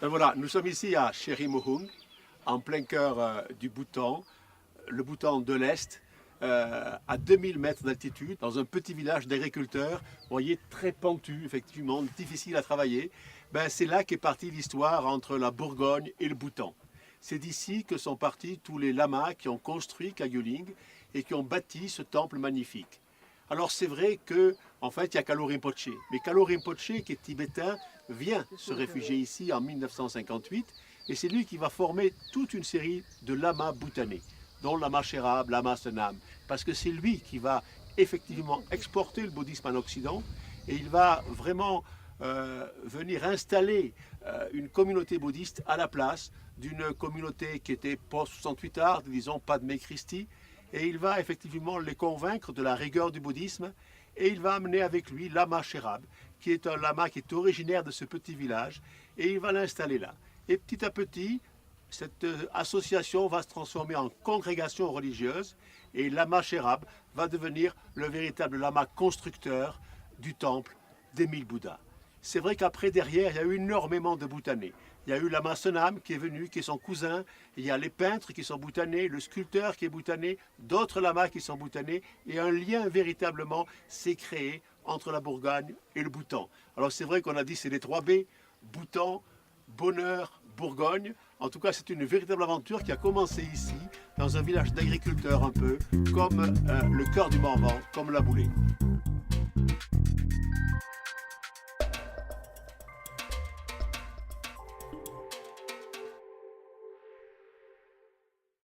Ben voilà, nous sommes ici à Cheri-Mohung, en plein cœur du Bhoutan, le Bhoutan de l'Est, à 2000 mètres d'altitude, dans un petit village d'agriculteurs, vous voyez, très pentu, effectivement, difficile à travailler. Ben, c'est là qu'est partie l'histoire entre la Bourgogne et le Bhoutan. C'est d'ici que sont partis tous les lamas qui ont construit Kagyoling et qui ont bâti ce temple magnifique. Alors c'est vrai que en fait il y a Kalo Rinpoche, mais Kalo Rinpoche qui est tibétain vient se réfugier ici en 1958 et c'est lui qui va former toute une série de lamas bhoutanais, dont Lama Sherab, Lama Senam, parce que c'est lui qui va effectivement exporter le bouddhisme en Occident et il va vraiment venir installer une communauté bouddhiste à la place d'une communauté qui était post-68 art, disons Padme Christi, et il va effectivement les convaincre de la rigueur du bouddhisme et il va amener avec lui Lama Sherab, qui est un lama qui est originaire de ce petit village et il va l'installer là. Et petit à petit, cette association va se transformer en congrégation religieuse et Lama Sherab va devenir le véritable lama constructeur du temple des 1000 Bouddhas. C'est vrai qu'après, derrière, il y a eu énormément de bhoutanais. Il y a eu Lama Senam qui est venu, qui est son cousin. Il y a les peintres qui sont bhoutanais, le sculpteur qui est bhoutanais, d'autres lamas qui sont bhoutanais. Et un lien véritablement s'est créé entre la Bourgogne et le Bhoutan. Alors c'est vrai qu'on a dit c'est les 3 B, Bhoutan, bonheur, Bourgogne. En tout cas, c'est une véritable aventure qui a commencé ici, dans un village d'agriculteurs un peu, comme le cœur du Morvan, comme la Boulée.